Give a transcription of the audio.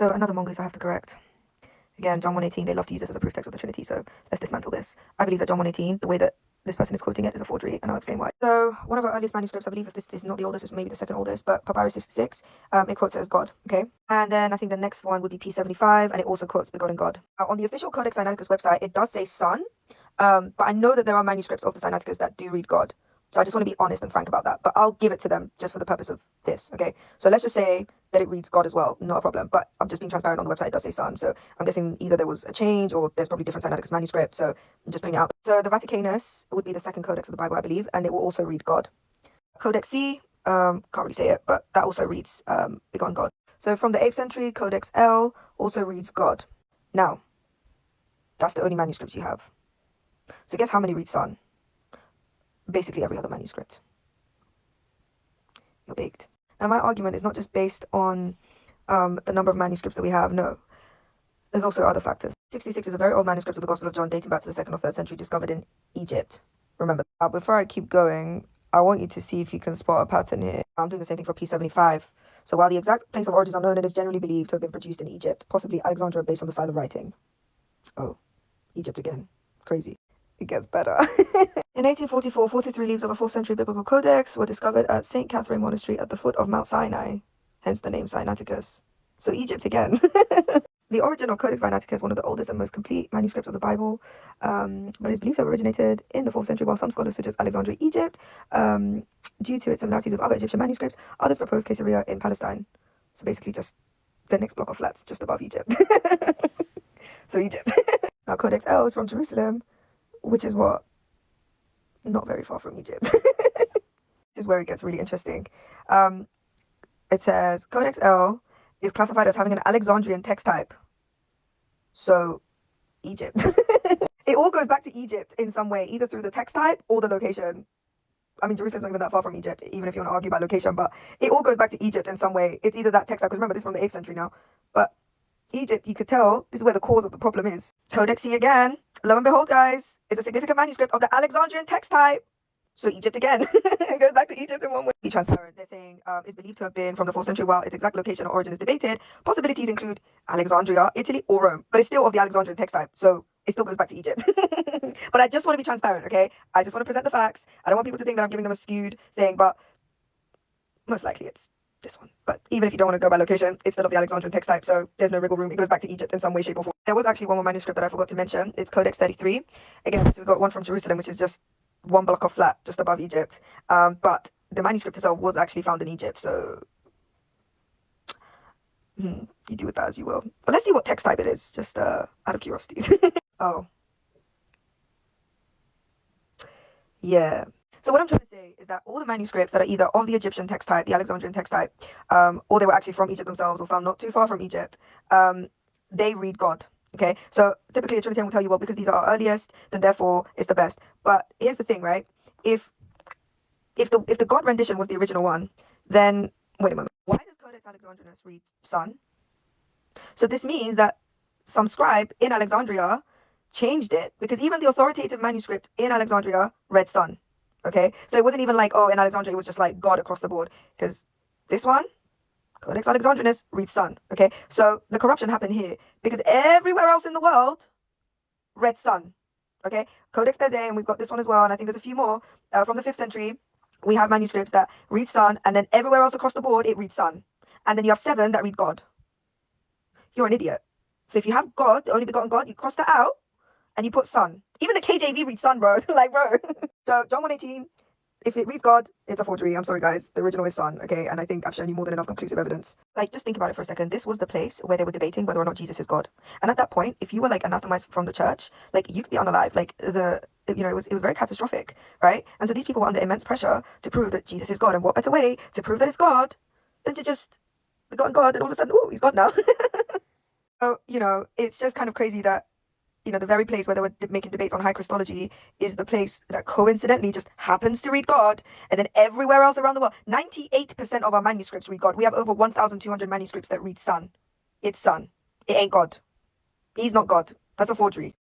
So another mongoose I have to correct. Again, John 1:18, they love to use this as a proof text of the Trinity, so let's dismantle this. I believe that John 1:18, the way that this person is quoting it, is a forgery, and I'll explain why. So one of our earliest manuscripts, I believe if this is not the oldest, it's maybe the second oldest, but Papyrus 66, it quotes it as God, okay? And then I think the next one would be P75, and it also quotes begotten God. On the official Codex Sinaiticus website, it does say Son, but I know that there are manuscripts of the Sinaiticus that do read God. So I just want to be honest and frank about that. But I'll give it to them just for the purpose of this, okay? So let's just say that it reads God as well. Not a problem. But I'm just being transparent on the website. It does say Son. So I'm guessing either there was a change or there's probably different Sinaiticus manuscripts. So I'm just putting it out. So the Vaticanus would be the second codex of the Bible, I believe. And it will also read God. Codex C, can't really say it, but that also reads begotten God. So from the 8th century, Codex L also reads God. Now, that's the only manuscripts you have. So guess how many read Son? Basically every other manuscript. You're baked. Now my argument is not just based on the number of manuscripts that we have. No, there's also other factors. 66 is a very old manuscript of the Gospel of John dating back to the 2nd or 3rd century, discovered in Egypt. Remember, before I keep going, I want you to see if you can spot a pattern here. I'm doing the same thing for P75. So while the exact place of origin is unknown, it is generally believed to have been produced in Egypt, possibly Alexandria, based on the style of writing. Oh, Egypt again. Crazy. It gets better. In 1844, 43 leaves of a 4th century biblical codex were discovered at St. Catherine Monastery at the foot of Mount Sinai, hence the name Sinaiticus. So Egypt again. The origin of Codex Sinaiticus is one of the oldest and most complete manuscripts of the Bible, but it's believed to have originated in the 4th century, while some scholars suggest Alexandria, Egypt, due to its similarities with other Egyptian manuscripts. Others propose Caesarea in Palestine. So basically just the next block of flats just above Egypt. So Egypt. Now Codex L is from Jerusalem, which is what? Not very far from Egypt. This is where it gets really interesting. It says Codex L is classified as having an Alexandrian text type. So Egypt. It all goes back to Egypt in some way, either through the text type or the location. I mean, Jerusalem's not even that far from Egypt, even if you want to argue about location, but it all goes back to Egypt in some way. It's either that text type, because remember, this is from the 8th century now, but Egypt, you could tell, this is where the cause of the problem is. Codex C again, lo and behold, guys, is a significant manuscript of the Alexandrian text type. So Egypt again. It goes back to Egypt in one way. Be transparent. They're saying it's believed to have been from the 4th century, while its exact location or origin is debated. Possibilities include Alexandria, Italy, or Rome, but it's still of the Alexandrian text type, so it still goes back to Egypt. But I just want to be transparent, okay? I just want to present the facts. I don't want people to think that I'm giving them a skewed thing, but most likely it's this one. But even if you don't want to go by location, it's still of the Alexandrian text type, so there's no wriggle room. It goes back to Egypt in some way, shape, or form. There was actually one more manuscript that I forgot to mention. It's Codex 33. Again, so we've got one from Jerusalem, which is just one block of flat just above Egypt. But the manuscript itself was actually found in Egypt, so you do with that as you will. But let's see what text type it is, just out of curiosity. Oh. Yeah. So what I'm trying to say is that all the manuscripts that are either of the Egyptian text type, the Alexandrian text type, or they were actually from Egypt themselves or found not too far from Egypt, they read God. Okay, so typically a Trinitarian will tell you, well, because these are our earliest, then therefore it's the best. But here's the thing, right? If the God rendition was the original one, then wait a moment. Why does Codex Alexandrinus read Son? So this means that some scribe in Alexandria changed it, because even the authoritative manuscript in Alexandria read Son. Okay, so it wasn't even like, oh, in Alexandria it was just like God across the board, because this one, Codex Alexandrinus, reads Son. Okay, so the corruption happened here because everywhere else in the world read Son. Okay, Codex Beze, and we've got this one as well, and I think there's a few more from the 5th century. We have manuscripts that read Son, and then everywhere else across the board it reads Son, and then you have 7 that read God. You're an idiot. So if you have God, the only begotten God, you cross that out and you put Son. Even the KJV reads Son, bro. Like, bro. So John 1:18, if it reads God, it's a forgery. I'm sorry, guys. The original is Son, okay? And I think I've shown you more than enough conclusive evidence. Like, just think about it for a second. This was the place where they were debating whether or not Jesus is God. And at that point, if you were, like, anathemized from the church, like, you could be unalive. Like, it was very catastrophic, right? And so these people were under immense pressure to prove that Jesus is God. And what better way to prove that it's God than to just begotten God and all of a sudden, oh, he's God now. So, it's just kind of crazy that, the very place where they were making debates on high Christology is the place that coincidentally just happens to read God. And then everywhere else around the world, 98% of our manuscripts read God. We have over 1,200 manuscripts that read Son. It's Son. It ain't God. He's not God. That's a forgery.